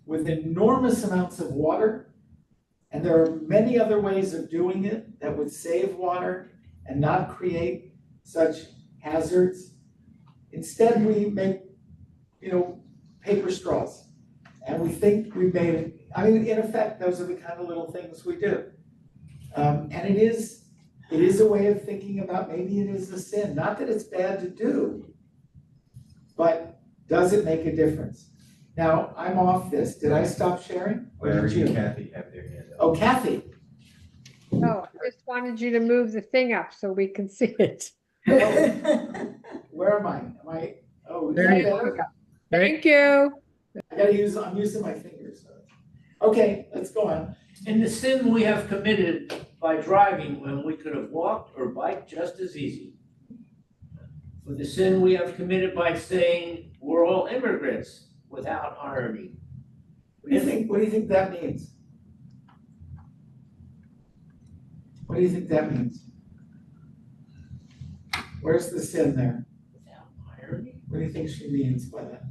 with enormous amounts of water, and there are many other ways of doing it that would save water and not create such hazards. Instead, we make, paper straws, and we think we've made it. In effect, those are the kind of little things we do. And it is a way of thinking about, maybe it is a sin. Not that it's bad to do, but does it make a difference? Now, I'm off this. Did I stop sharing? Or did you? Kathy have their hand up. Oh, Kathy. Oh, I just wanted you to move the thing up so we can see it. Where am I? Is There that you better? go. Thank you. I'm using my fingers. Okay, let's go on. And the sin we have committed by driving when we could have walked or biked just as easy. For the sin we have committed by saying we're all immigrants without irony. What do you think that means? What do you think that means? Where's the sin there? Without irony? What do you think she means by that?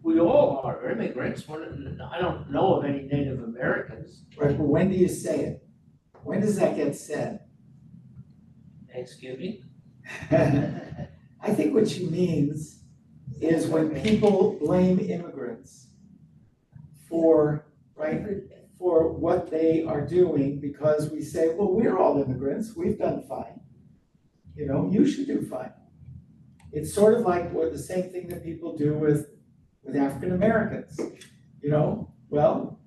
We all are immigrants. I don't know of any Native Americans. Right, but when do you say it? When does that get said? Thanksgiving. I think what she means is when people blame immigrants for what they are doing, because we say, well, we're all immigrants, we've done fine. You should do fine. It's sort of like the same thing that people do with African Americans. Well,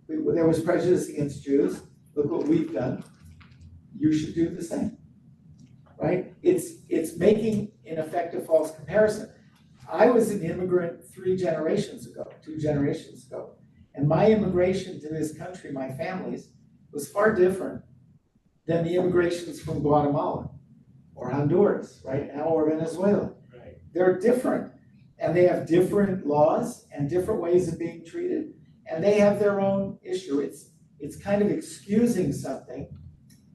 there was prejudice against Jews. Look what we've done. You should do the same, right? It's making, in effect, a false comparison. I was an immigrant 2 generations ago, and my immigration to this country, my family's, was far different than the immigrations from Guatemala or Honduras, right now, or Venezuela. Right. They're different, and they have different laws and different ways of being treated, and they have their own issue. It's kind of excusing something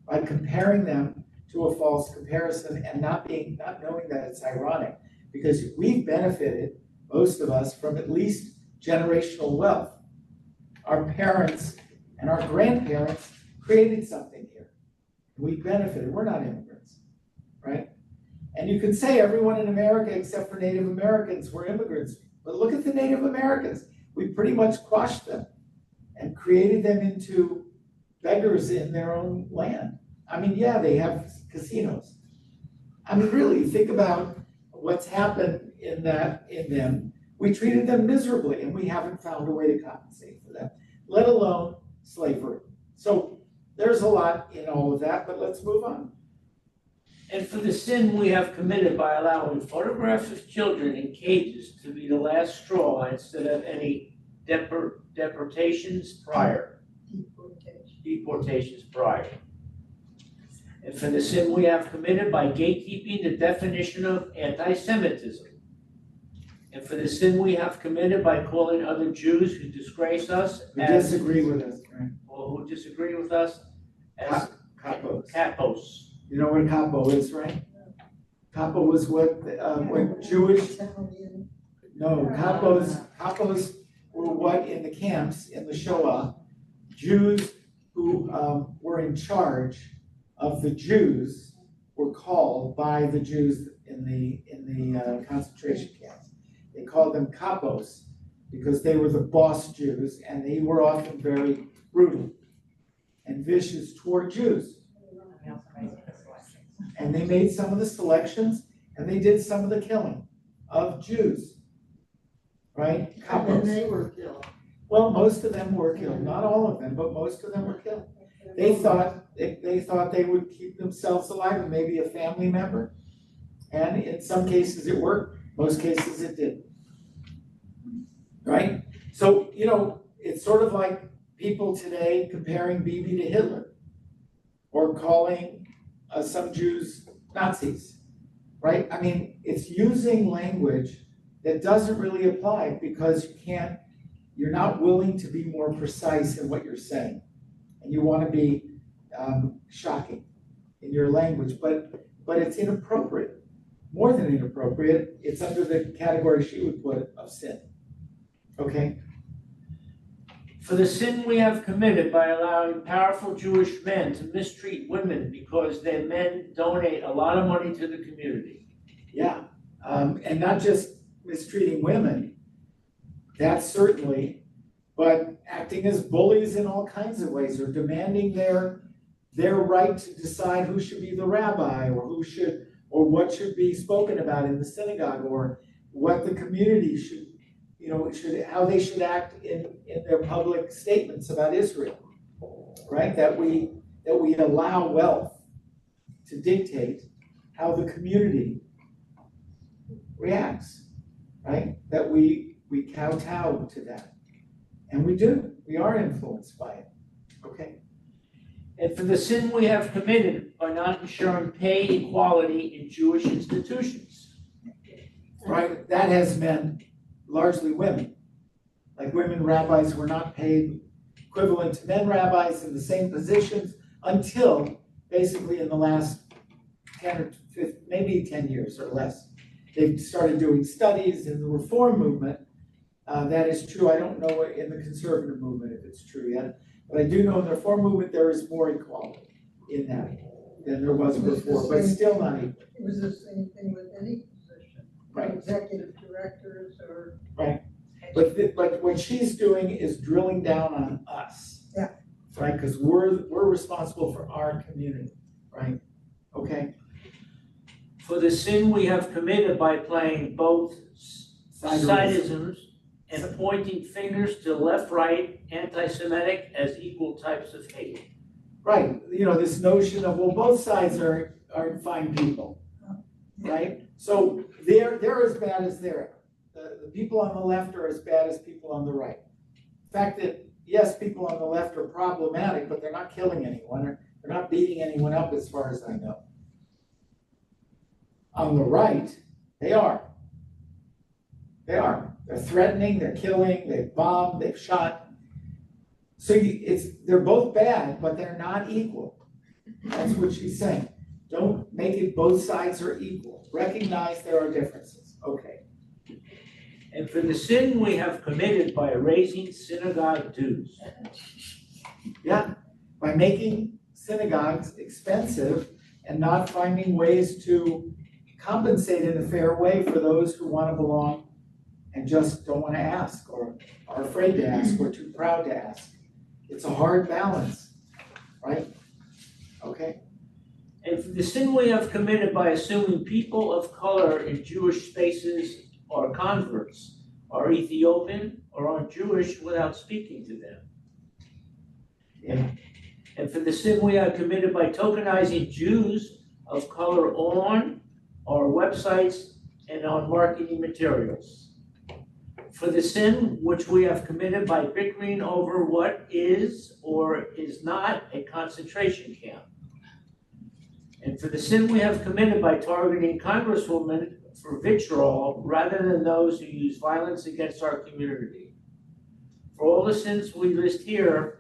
by comparing them to a false comparison and not knowing that it's ironic, because we've benefited, most of us, from at least generational wealth. Our parents and our grandparents created something here. We benefited. We're not immigrants, right? And you can say everyone in America except for Native Americans were immigrants, but look at the Native Americans. We pretty much quashed them and created them into beggars in their own land. Yeah, they have casinos, I mean, really, think about what's happened in them. We treated them miserably and we haven't found a way to compensate for them, let alone slavery. So there's a lot in all of that, but let's move on. And for the sin we have committed by allowing photographs of children in cages to be the last straw instead of any deportations prior. Deportations prior. And for the sin we have committed by gatekeeping the definition of anti-Semitism. And for the sin we have committed by calling other Jews who disgrace us Who as, disagree with us, right? or who disagree with us as Capos. capos. You know what a capo is, right? Capo was what Jewish, Italian. no, capos were what in the camps in the Shoah, Jews who were in charge of the Jews were called by the Jews in the concentration camps. They called them capos because they were the boss Jews and they were often very brutal and vicious toward Jews. And they made some of the selections and they did some of the killing of Jews, right? And then Capos. they were killed. Well, most of them were killed, not all of them, but most of them were killed. They thought they would keep themselves alive and maybe a family member. And in some cases it worked, most cases it didn't. Right? So, you know, it's sort of like people today comparing Bibi to Hitler or calling some Jews Nazis, right? I mean, it's using language that doesn't really apply because you're not willing to be more precise in what you're saying. And you want to be shocking in your language, but it's inappropriate. More than inappropriate, it's under the category she would put of sin. Okay? For the sin we have committed by allowing powerful Jewish men to mistreat women because their men donate a lot of money to the community. Yeah, and not just mistreating women, that certainly, but acting as bullies in all kinds of ways, or demanding their right to decide who should be the rabbi, or what should be spoken about in the synagogue, or what the community should, how they should act in their public statements about Israel, right? That we allow wealth to dictate how the community reacts, right? That we kowtow to that. And we are influenced by it, okay? And for the sin we have committed by not ensuring pay equality in Jewish institutions. Right, that has meant largely women. Like women rabbis were not paid equivalent to men rabbis in the same positions until basically in the last 10 or 15, maybe 10 years or less. They've started doing studies in the reform movement. That is true. I don't know in the conservative movement if it's true yet, but I do know in the reform movement there is more equality in that than there was before, but still not equal. It was the same thing with any position. Right. Executive directors or. Right. But what she's doing is drilling down on us. Yeah. Right, because we're responsible for our community, right? Okay. For the sin we have committed by playing both sidisms and pointing fingers to left, right, anti-Semitic as equal types of hate. Right, this notion of, well, both sides are fine people, right? So they're as bad as they're. The people on the left are as bad as people on the right. The fact that, yes, people on the left are problematic, but they're not killing anyone, or they're not beating anyone up as far as I know. On the right, they are. They are. They're threatening, they're killing, they've bombed, they've shot. So they're both bad, but they're not equal. That's what she's saying. Don't make it both sides are equal. Recognize there are differences. Okay. And for the sin we have committed by raising synagogue dues. Yeah, by making synagogues expensive and not finding ways to compensate in a fair way for those who want to belong and just don't want to ask or are afraid to ask or too proud to ask. It's a hard balance, right? Okay. And for the sin we have committed by assuming people of color in Jewish spaces are converts, are Ethiopian, or are Jewish without speaking to them. And for the sin we have committed by tokenizing Jews of color on our websites and on marketing materials. For the sin which we have committed by bickering over what is or is not a concentration camp. And for the sin we have committed by targeting congresswomen for vitriol rather than those who use violence against our community. For all the sins we list here,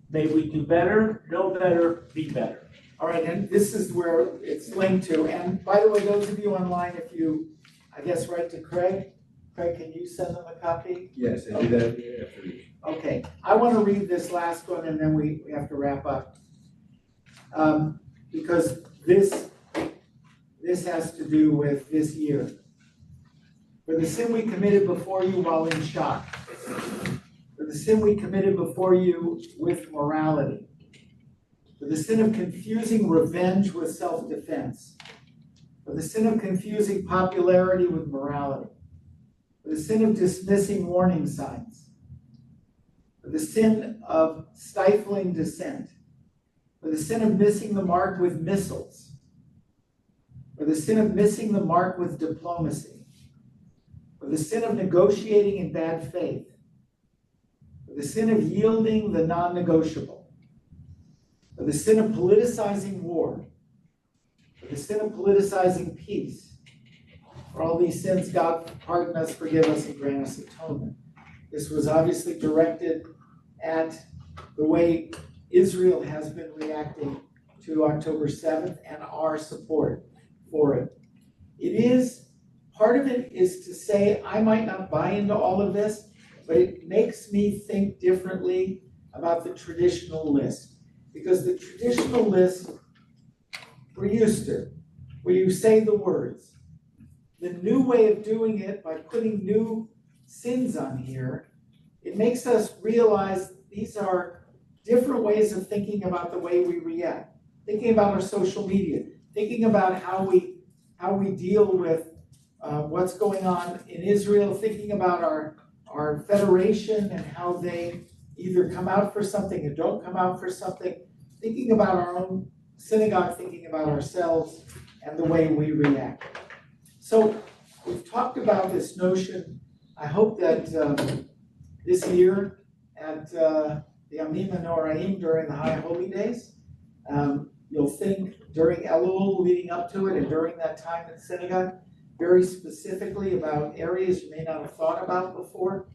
may we do better, know better, be better. All right, and this is where it's linked to. And by the way, those of you online, if you, I guess, write to Craig, can you send them a copy? Yes, I do that after each. Okay, I want to read this last one and then we have to wrap up. Because this has to do with this year. For the sin we committed before you while in shock. For the sin we committed before you with morality. For the sin of confusing revenge with self-defense. For the sin of confusing popularity with morality. For the sin of dismissing warning signs. For the sin of stifling dissent. For the sin of missing the mark with missiles. For the sin of missing the mark with diplomacy. For the sin of negotiating in bad faith. For the sin of yielding the non-negotiable. For the sin of politicizing war. For the sin of politicizing peace. For all these sins, God pardon us, forgive us, and grant us atonement. This was obviously directed at the way Israel has been reacting to October 7th and our support for it. Part of it is to say, I might not buy into all of this, but it makes me think differently about the traditional list. Because the traditional list, we're used to, where you say the words. The new way of doing it, by putting new sins on here, it makes us realize these are different ways of thinking about the way we react. Thinking about our social media, thinking about how we deal with what's going on in Israel, thinking about our federation and how they either come out for something or don't come out for something, thinking about our own synagogue, thinking about ourselves and the way we react. So we've talked about this notion. I hope that this year at the Yamim HaNoraim during the High Holy Days, you'll think during Elul leading up to it and during that time in synagogue, very specifically about areas you may not have thought about before.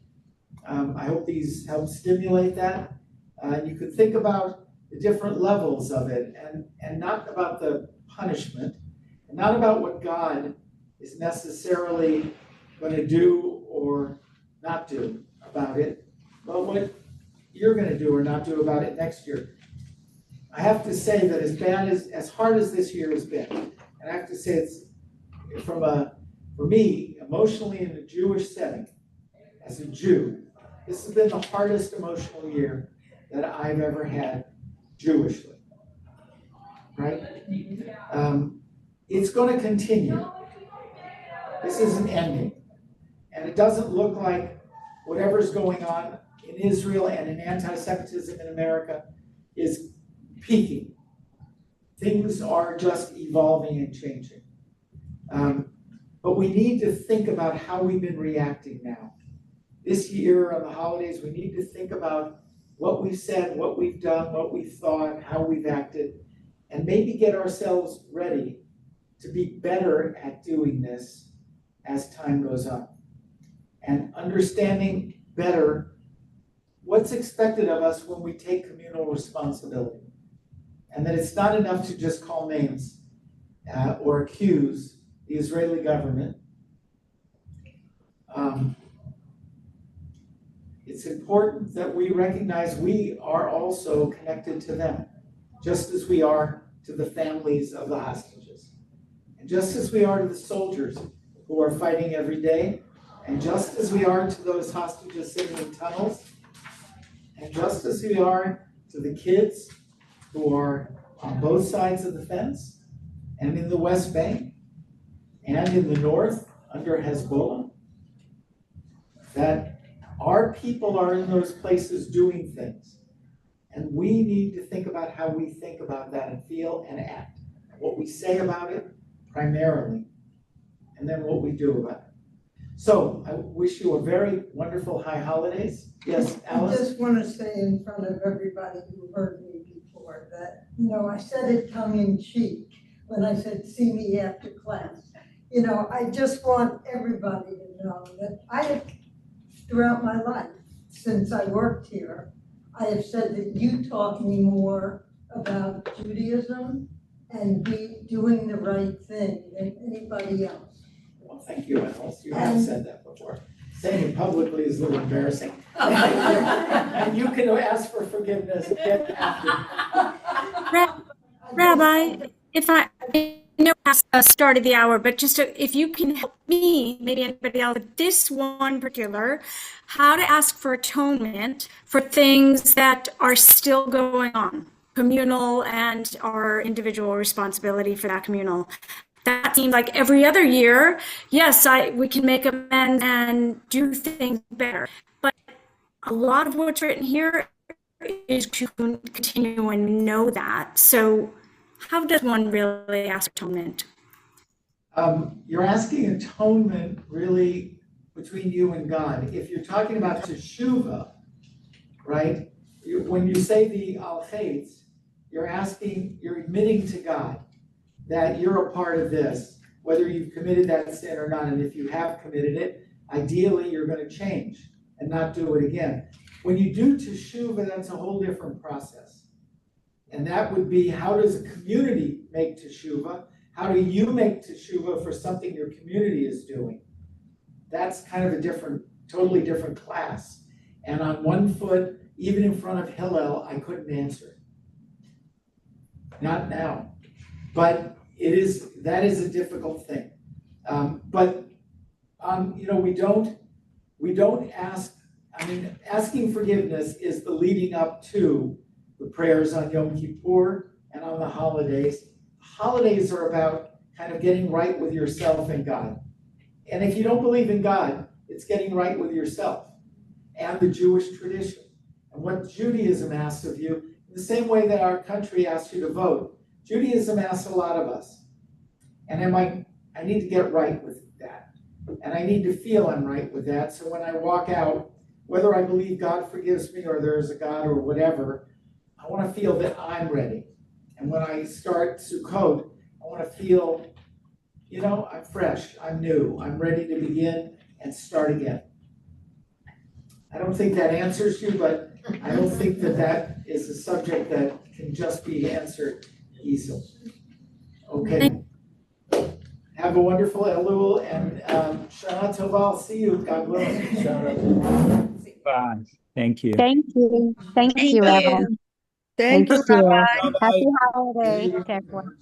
I hope these help stimulate that. You could think about the different levels of it and not about the punishment, and not about what God is necessarily going to do or not do about it, but what you're going to do or not do about it next year. I have to say that as hard as this year has been, and I have to say it's for me, emotionally in a Jewish setting, as a Jew, this has been the hardest emotional year that I've ever had Jewishly, right? It's going to continue. This isn't ending. And it doesn't look like whatever's going on in Israel and in anti-Semitism in America is peaking. Things are just evolving and changing. But we need to think about how we've been reacting now. This year on the holidays, we need to think about what we've said, what we've done, what we've thought, how we've acted, and maybe get ourselves ready to be better at doing this as time goes on. And understanding better what's expected of us when we take communal responsibility. And that it's not enough to just call names or accuse the Israeli government. It's important that we recognize we are also connected to them, just as we are to the families of the hostages. And just as we are to the soldiers who are fighting every day, and just as we are to those hostages sitting in tunnels, and just as we are to the kids who are on both sides of the fence, and in the West Bank and in the north under Hezbollah, that our people are in those places doing things. And we need to think about how we think about that and feel and act. What we say about it primarily, and then what we do about it. So I wish you a very wonderful high holidays. Yes, I Alice? just want to say in front of everybody who heard me before that, I said it tongue in cheek when I said, see me after class. I just want everybody to know that I have, throughout my life, since I worked here, I have said that you taught me more about Judaism and doing the right thing than anybody else. Well, thank you, Alice. You have said that before. Saying it publicly is a little embarrassing. And you can ask for forgiveness again after. Rabbi, if I know past the start of the hour, but if you can help me, maybe anybody else, with this one particular, how to ask for atonement for things that are still going on, communal and our individual responsibility for that communal. That seems like every other year, yes, we can make amends and do things better. But a lot of what's written here is to continue and know that. So how does one really ask atonement? You're asking atonement really between you and God. If you're talking about teshuvah, right? When you say the al-Chayts, you're admitting to God that you're a part of this, whether you've committed that sin or not. And if you have committed it, ideally you're going to change and not do it again. When you do teshuvah, that's a whole different process. And that would be, how does a community make teshuvah? How do you make teshuvah for something your community is doing? That's kind of a totally different class. And on one foot, even in front of Hillel, I couldn't answer. Not now. But that is a difficult thing. We don't ask, asking forgiveness is the leading up to the prayers on Yom Kippur and on the holidays. Holidays are about kind of getting right with yourself and God. And if you don't believe in God, it's getting right with yourself and the Jewish tradition and what Judaism asks of you, in the same way that our country asks you to vote. Judaism asks a lot of us. And I need to get right with that. And I need to feel I'm right with that. So when I walk out, whether I believe God forgives me or there's a God or whatever, I want to feel that I'm ready. And when I start Sukkot, I want to feel, I'm fresh, I'm new, I'm ready to begin and start again. I don't think that answers you, but I don't think that is a subject that can just be answered easily. Okay. Have a wonderful Elul and Shana Tova. I'll see you. God willing. Bye. Thank you. Thank you. Thank you, Rabbi. Thank you, you. Rabbi. Happy holidays, everyone.